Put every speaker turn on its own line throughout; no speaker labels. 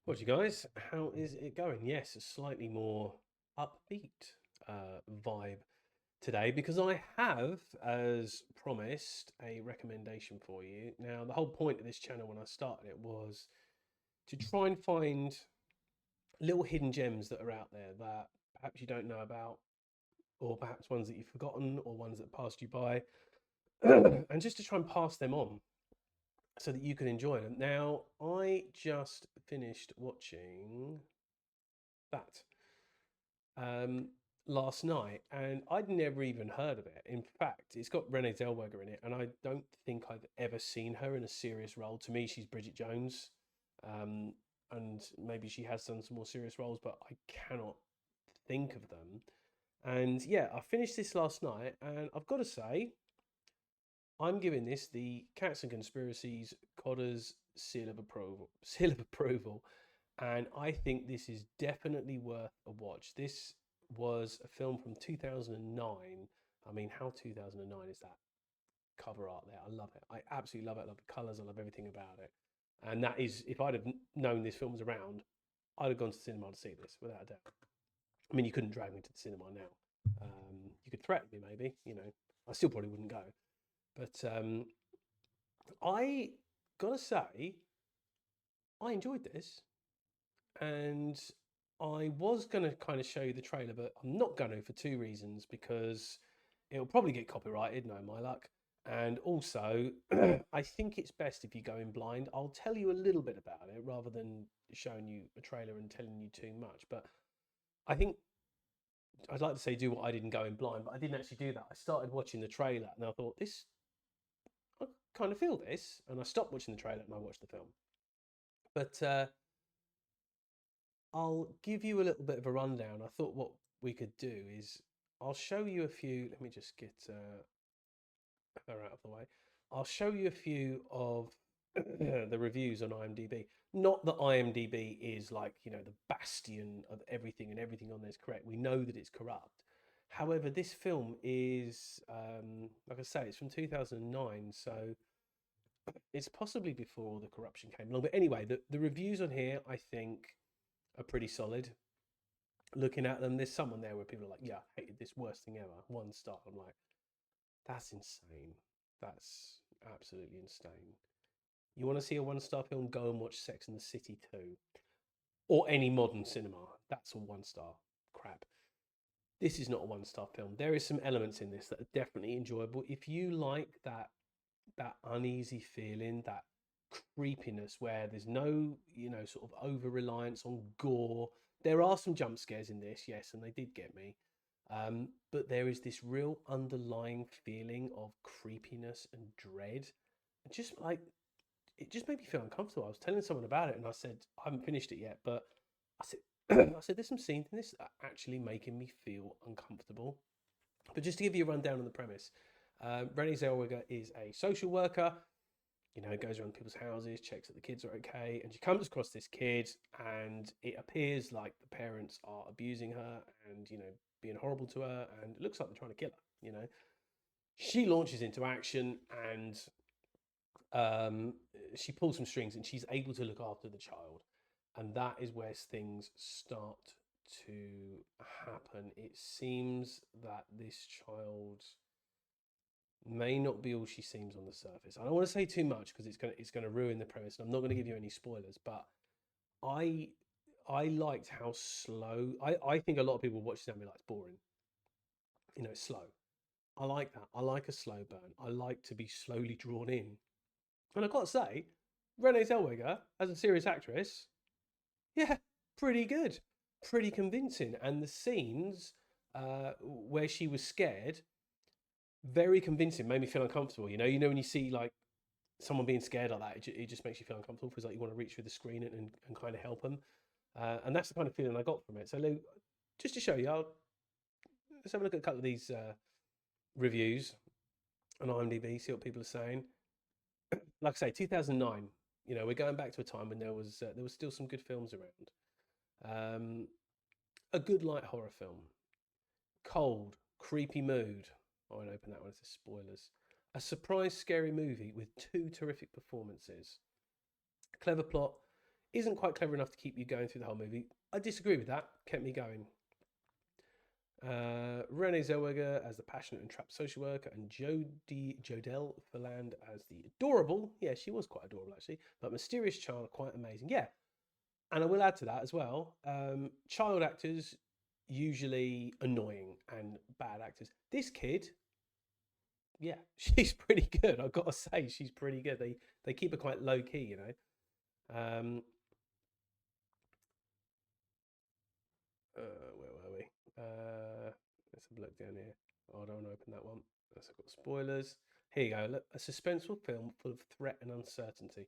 What you guys? How is it going? Yes, a slightly more upbeat vibe today because I have, as promised, a recommendation for you. Now, the whole point of this channel when I started it was to try and find little hidden gems that are out there that perhaps you don't know about, or perhaps ones that you've forgotten, or ones that passed you by, and just to try and pass them on so that you can enjoy them. Now, I just finished watching that um, last night, and I'd never even heard of it. In fact, it's got Renee Zellweger in it, and I don't think I've ever seen her in a serious role. To me, she's Bridget Jones, um, and maybe she has done some more serious roles, but I cannot think of them. And yeah, I finished this last night, and I've got to say, I'm giving this the Cats and Conspiracies Codders seal of approval. Seal of approval, and I think this is definitely worth a watch. This was a film from 2009. I mean, how 2009 is that cover art there? I love it. I absolutely love it. I love the colours. I love everything about it. And that is, if I'd have known this film was around, I'd have gone to the cinema to see this without a doubt. I mean, you couldn't drag me to the cinema now. You could threaten me, maybe. I still probably wouldn't go. But I gotta say, I enjoyed this. And I was going to kind of show you the trailer, but I'm not going to for two reasons because it'll probably get copyrighted, no my luck. And also, I think it's best if you go in blind. I'll tell you a little bit about it rather than showing you a trailer and telling you too much. But I think I'd like to say do what I didn't go in blind, but I didn't actually do that. I started watching the trailer and I thought, I kind of feel this. And I stopped watching the trailer and I watched the film. But I'll give you a little bit of a rundown. I thought what we could do is I'll show you a few. Let me just get her out of the way. I'll show you a few of the reviews on IMDb. Not that IMDb is like, the bastion of everything and everything on there is correct. We know that it's corrupt. However, this film is, like I say, it's from 2009. So it's possibly before all the corruption came along. But anyway, the reviews on here, I think, are pretty solid. Looking at them, there's someone there where people are like, yeah, I hated this, worst thing ever, 1 star. I'm like, that's insane. That's absolutely insane. You want to see a 1 star film? Go and watch Sex and the City 2 or any modern cinema. That's a 1 star crap. This is not a 1 star film. There is some elements in this that are definitely enjoyable. If you like that uneasy feeling, that creepiness where there's no, sort of over reliance on gore. There are some jump scares in this, yes, and they did get me. But there is this real underlying feeling of creepiness and dread. And just like it just made me feel uncomfortable. I was telling someone about it and I said, I haven't finished it yet, but I said I said there's some scenes in this that are actually making me feel uncomfortable. But just to give you a rundown on the premise, Renee Zellweger is a social worker. Goes around people's houses, checks that the kids are okay, and she comes across this kid, and it appears like the parents are abusing her and being horrible to her, and it looks like they're trying to kill her. She launches into action, and um, she pulls some strings, and she's able to look after the child, and that is where things start to happen. It seems that this child may not be all she seems on the surface. I don't want to say too much because it's gonna ruin the premise, and I'm not going to give you any spoilers. But I I liked how slow. I think a lot of people watch this and be like it's boring. It's slow. I like that. I like a slow burn. I like to be slowly drawn in. And I've got to say, Renee Zellweger as a serious actress, yeah, pretty good, pretty convincing. And the scenes where she was scared, very convincing, made me feel uncomfortable. When you see like someone being scared like that, it just makes you feel uncomfortable. Feels like you want to reach through the screen and kind of help them. And that's the kind of feeling I got from it. So, Lou, just to show you, let's have a look at a couple of these reviews on IMDb, see what people are saying. Like I say, 2009. We're going back to a time when there was still some good films around. A good light horror film. Cold, creepy mood. I won't open that one. It says spoilers. A surprise, scary movie with two terrific performances. Clever plot, isn't quite clever enough to keep you going through the whole movie. I disagree with that. Kept me going. Renee Zellweger as the passionate and trapped social worker, and Jodelle Ferland as the adorable, yeah, she was quite adorable actually, but mysterious child, quite amazing. Yeah, and I will add to that as well. Child actors usually annoying and bad actors. This kid, yeah, she's pretty good. I've got to say, she's pretty good. They keep her quite low key, you know. Where were we? Let's have a look down here. Oh, I don't want to open that one. I've got spoilers. Here you go. Look, a suspenseful film full of threat and uncertainty.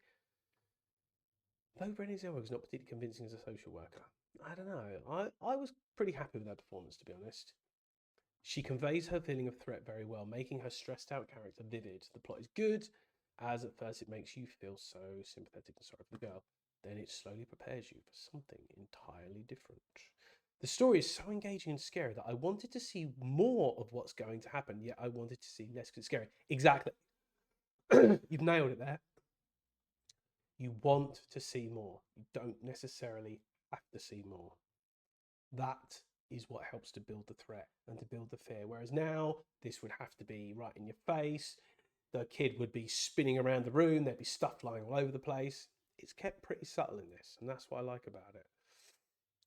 Though Renée Zellweger is not particularly convincing as a social worker, I don't know. I was pretty happy with her performance, to be honest. She conveys her feeling of threat very well, making her stressed out character vivid. The plot is good, as at first it makes you feel so sympathetic and sorry for the girl. Then it slowly prepares you for something entirely different. The story is so engaging and scary that I wanted to see more of what's going to happen, yet I wanted to see less because it's scary. Exactly. You've nailed it there. You want to see more. You don't necessarily have to see more. That is what helps to build the threat and to build the fear. Whereas now, this would have to be right in your face. The kid would be spinning around the room. There'd be stuff lying all over the place. It's kept pretty subtle in this, and that's what I like about it.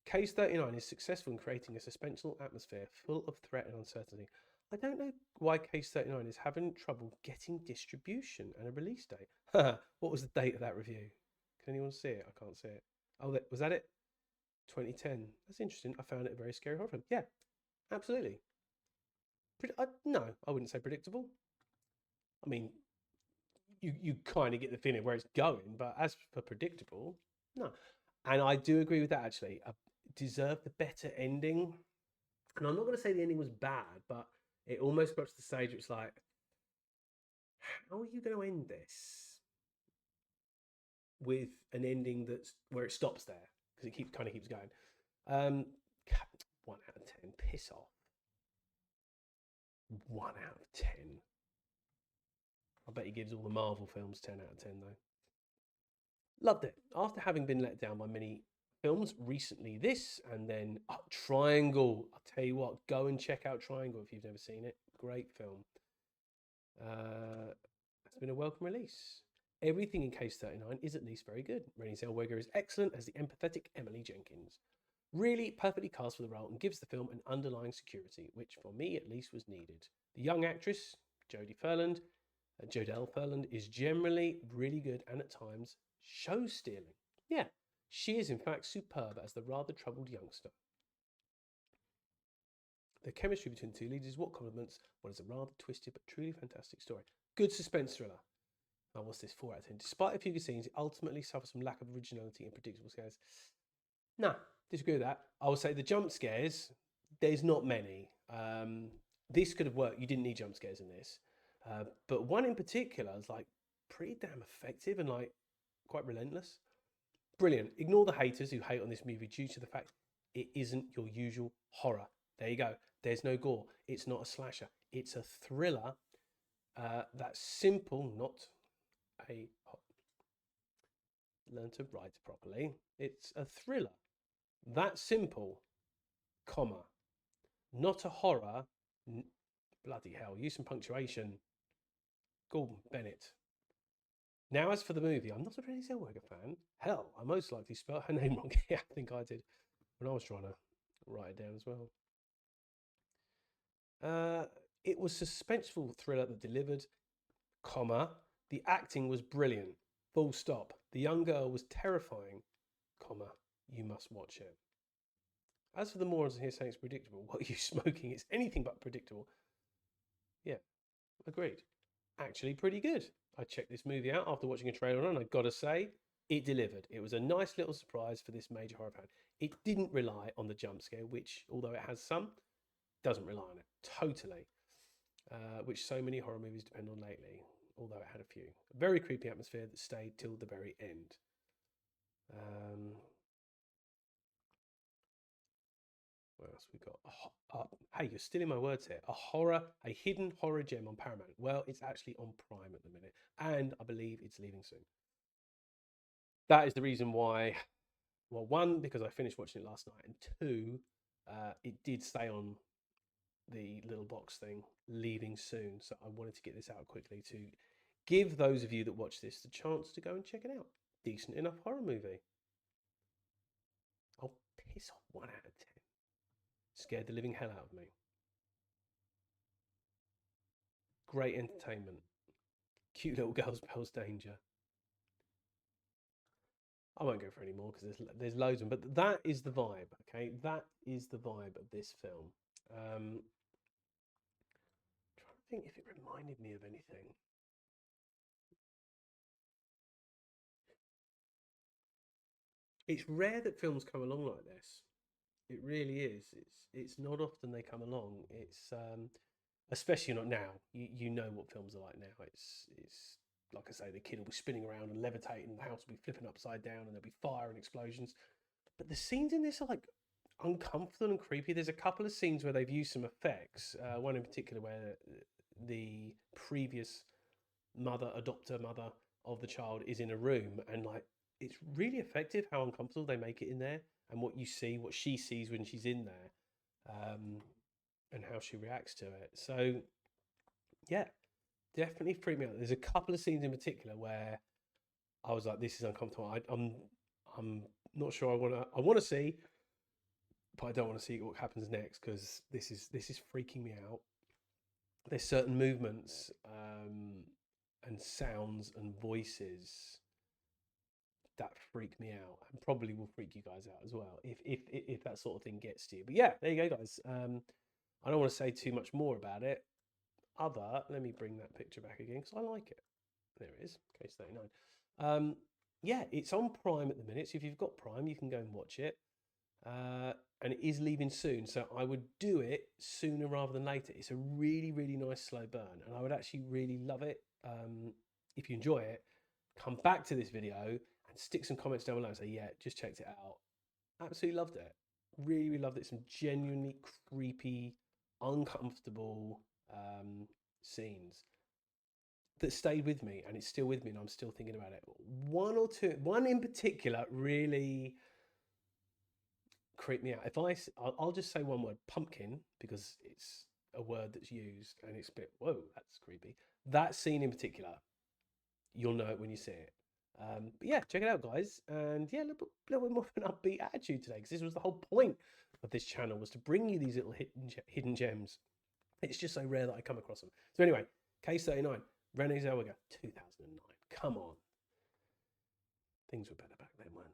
Case 39 is successful in creating a suspenseful atmosphere full of threat and uncertainty. I don't know why Case 39 is having trouble getting distribution and a release date. What was the date of that review? Can anyone see it? I can't see it. Oh, was that it? 2010. That's interesting. I found it a very scary horror film. Yeah, absolutely. No, I wouldn't say predictable. I mean, you kind of get the feeling where it's going, but as for predictable, no. And I do agree with that actually. Deserved the better ending. And I'm not going to say the ending was bad, but it almost got to the stage where it's like, how are you going to end this with an ending that's where it stops there? Because it kind of keeps going. Um, 1 out of 10. Piss off. 1 out of 10. I bet he gives all the Marvel films 10 out of 10 though. Loved it. After having been let down by many films recently, this and then Triangle. I'll tell you what, go and check out Triangle if you've never seen it. Great film. It's been a welcome release. Everything in Case 39 is at least very good. Renée Zellweger is excellent as the empathetic Emily Jenkins. Really perfectly cast for the role and gives the film an underlying security, which for me at least was needed. The young actress, Jodelle Ferland, is generally really good and at times show stealing. Yeah, she is in fact superb as the rather troubled youngster. The chemistry between the two leads is what complements what is a rather twisted but truly fantastic story. Good suspense thriller. Oh, what's this? 4 out of 10. Despite a few good scenes, it ultimately suffers from lack of originality and predictable scares. No, disagree with that. I would say the jump scares, there's not many. This could have worked. You didn't need jump scares in this. But one in particular is like pretty damn effective and like quite relentless. Brilliant. Ignore the haters who hate on this movie due to the fact it isn't your usual horror. There you go. There's no gore. It's not a slasher. It's a thriller that's simple, not a learn to write properly. It's a thriller. That simple, comma, not a horror. Bloody hell, use some punctuation. Gordon Bennett. Now, as for the movie, I'm not a Renée Zellweger fan. Hell, I most likely spelled her name wrong. Yeah, I think I did when I was trying to write it down as well. It was suspenseful thriller that delivered, comma, the acting was brilliant, full stop. The young girl was terrifying, comma, you must watch it. As for the morons here saying it's predictable, what are you smoking? It's anything but predictable. Yeah, agreed. Actually, pretty good. I checked this movie out after watching a trailer and I gotta say, it delivered. It was a nice little surprise for this major horror fan. It didn't rely on the jump scare, which, although it has some, doesn't rely on it totally, which so many horror movies depend on lately, although it had a few. A very creepy atmosphere that stayed till the very end. What else we got? Hey, you're stealing my words here. A hidden horror gem on Paramount. Well, it's actually on Prime at the minute, and I believe it's leaving soon. that is the reason why. Well, one, because I finished watching it last night, and two, it did stay on the little box thing, leaving soon. So I wanted to get this out quickly to give those of you that watch this the chance to go and check it out. Decent enough horror movie. I'll piss off 1 out of 10. Scared the living hell out of me. Great entertainment. Cute little girls pose danger. I won't go for any more because there's loads of them, but that is the vibe. Okay, that is the vibe of this film. Trying to think if it reminded me of anything. It's rare that films come along like this. It really is. It's not often they come along. It's especially not now. You know what films are like now. It's like I say, the kid will be spinning around and levitating, the house will be flipping upside down, and there'll be fire and explosions. But the scenes in this are like uncomfortable and creepy. There's a couple of scenes where they've used some effects. One in particular where the previous adopter mother of the child is in a room, and like it's really effective how uncomfortable they make it in there, and what you see, what she sees when she's in there, and how she reacts to it. So yeah, definitely freaked me out. There's a couple of scenes in particular where I was like, "This is uncomfortable." I'm not sure I want to see, but I don't want to see what happens next because this is freaking me out. There's certain movements and sounds and voices that freak me out and probably will freak you guys out as well if that sort of thing gets to you. But yeah, there you go, guys. I don't want to say too much more about it. Let me bring that picture back again because I like it. There it is, case 39. Yeah, it's on Prime at the minute. So if you've got Prime, you can go and watch it. And it is leaving soon, so I would do it sooner rather than later. It's a really, really nice slow burn, and I would actually really love it if you enjoy it. Come back to this video and stick some comments down below and say, yeah, just checked it out. Absolutely loved it. Really, really loved it. Some genuinely creepy, uncomfortable scenes that stayed with me, and it's still with me, and I'm still thinking about it. One in particular really creep me out. I'll just say one word, pumpkin, because it's a word that's used and it's a bit, whoa, that's creepy. That scene in particular, you'll know it when you see it. But yeah, check it out, guys. And yeah, a little bit more of an upbeat attitude today, because this was the whole point of this channel, was to bring you these little hidden gems. It's just so rare that I come across them. So anyway, case 39, Renee Zellweger, 2009. Come on. Things were better back then, weren't